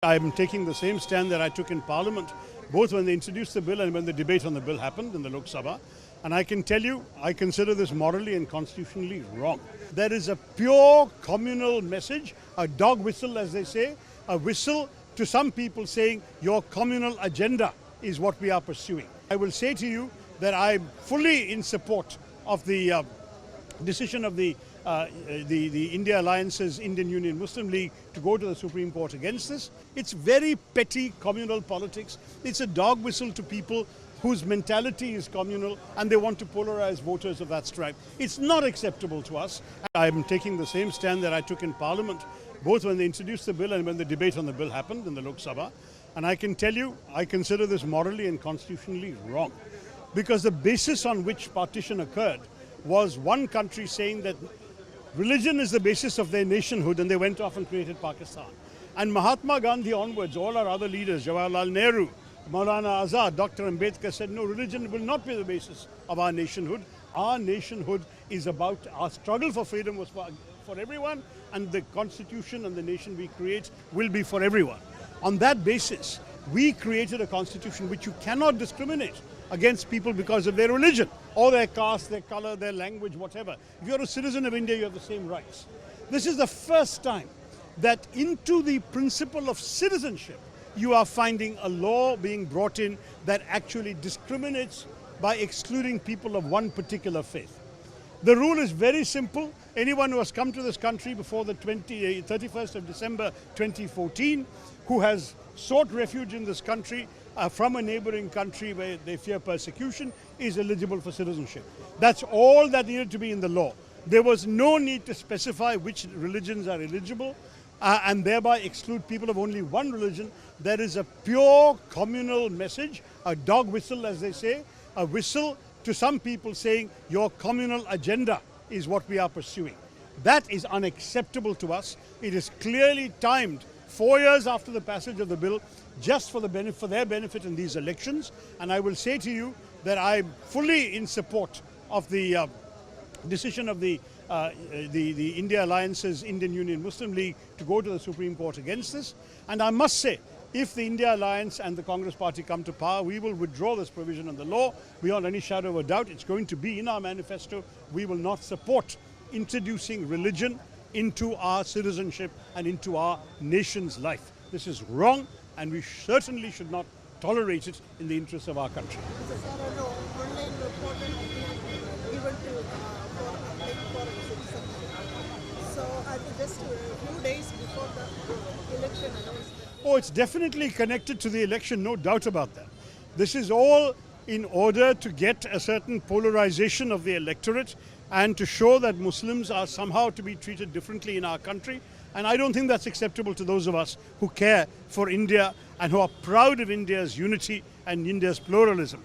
I am taking the same stand that I took in Parliament, both when they introduced the bill and when the debate on the bill happened in the Lok Sabha. And I can tell you, I consider this morally and constitutionally wrong. There is a pure communal message, a dog whistle as they say, a whistle to some people saying your communal agenda is what we are pursuing. I will say to you that I am fully in support of the decision of the India Alliance's Indian Union Muslim League to go to the Supreme Court against this. It's very petty communal politics. It's a dog whistle to people whose mentality is communal and they want to polarize voters of that stripe. It's not acceptable to us. I am taking the same stand that I took in Parliament, both when they introduced the bill and when the debate on the bill happened in the Lok Sabha. And I can tell you, I consider this morally and constitutionally wrong. Because the basis on which partition occurred was one country saying that religion is the basis of their nationhood, and they went off and created Pakistan. And Mahatma Gandhi onwards, all our other leaders, Jawaharlal Nehru, Maulana Azad, Dr. Ambedkar said, no, religion will not be the basis of our nationhood. Our nationhood is about, our struggle for freedom was for everyone, and the constitution and the nation we create will be for everyone. On that basis, we created a constitution which you cannot discriminate against people because of their religion or their caste, their color, their language, whatever. If you're a citizen of India, you have the same rights. This is the first time that into the principle of citizenship, you are finding a law being brought in that actually discriminates by excluding people of one particular faith. The rule is very simple. Anyone who has come to this country before the 31st of December 2014, who has sought refuge in this country from a neighboring country where they fear persecution, is eligible for citizenship. That's all that needed to be in the law. There was no need to specify which religions are eligible and thereby exclude people of only one religion. There is a pure communal message, a dog whistle as they say, a whistle to some people saying your communal agenda is what we are pursuing. That is unacceptable to us. It is clearly timed 4 years after the passage of the bill, just for their benefit in these elections. And I will say to you that I am fully in support of the decision of the India Alliance's Indian Union Muslim League to go to the Supreme Court against this. And I must say, if the India Alliance and the Congress Party come to power, we will withdraw this provision in the law beyond any shadow of a doubt. It's going to be in our manifesto. We will not support introducing religion into our citizenship and into our nation's life. This is wrong, and we certainly should not tolerate it in the interests of our country. So just a few days before the election announcement. Oh, it's definitely connected to the election, no doubt about that. This is all in order to get a certain polarization of the electorate and to show that Muslims are somehow to be treated differently in our country. And I don't think that's acceptable to those of us who care for India and who are proud of India's unity and India's pluralism.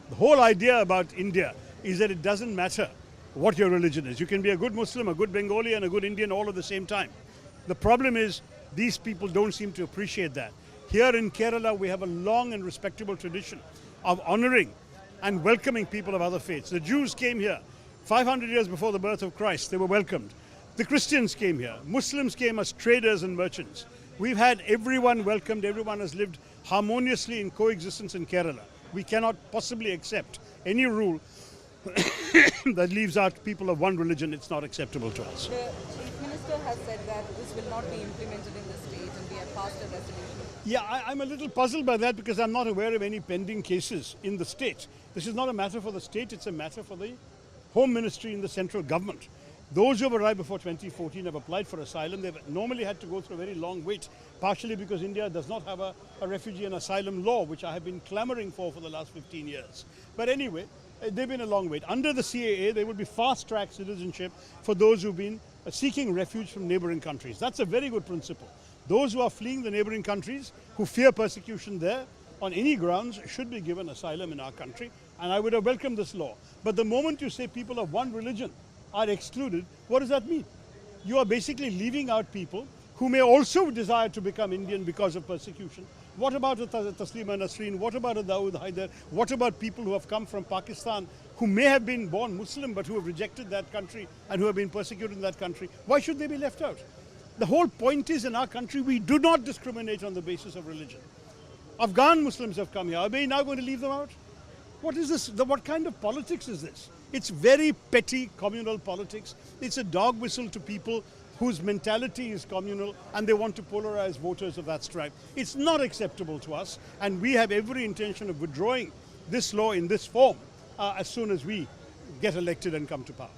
The whole idea about India is that it doesn't matter what your religion is. You can be a good Muslim, a good Bengali and a good Indian all at the same time. The problem is these people don't seem to appreciate that. Here in Kerala, we have a long and respectable tradition of honoring and welcoming people of other faiths. The Jews came here 500 years before the birth of Christ. They were welcomed. The Christians came here. Muslims came as traders and merchants. We've had everyone welcomed. Everyone has lived harmoniously in coexistence in Kerala. We cannot possibly accept any rule that leaves out people of one religion. It's not acceptable to us. The Chief Minister has said that this will not be implemented in the state and we have passed a resolution. Yeah, I'm a little puzzled by that because I'm not aware of any pending cases in the state. This is not a matter for the state, it's a matter for the Home Ministry in the central government. Those who have arrived before 2014 have applied for asylum. They've normally had to go through a very long wait, partially because India does not have a refugee and asylum law, which I have been clamoring for the last 15 years. But anyway, they've been a long wait. Under the CAA, there will be fast-track citizenship for those who've been seeking refuge from neighboring countries. That's a very good principle. Those who are fleeing the neighboring countries, who fear persecution there, on any grounds, should be given asylum in our country. And I would have welcomed this law. But the moment you say people of one religion are excluded, what does that mean? You are basically leaving out people who may also desire to become Indian because of persecution. What about a Taslima Nasreen? What about a Dawood Haider? What about people who have come from Pakistan who may have been born Muslim but who have rejected that country and who have been persecuted in that country? Why should they be left out? The whole point is, in our country, we do not discriminate on the basis of religion. Afghan Muslims have come here. Are we now going to leave them out? What is this? What kind of politics is this? It's very petty communal politics. It's a dog whistle to people whose mentality is communal and they want to polarize voters of that stripe. It's not acceptable to us, and we have every intention of withdrawing this law in this form as soon as we get elected and come to power.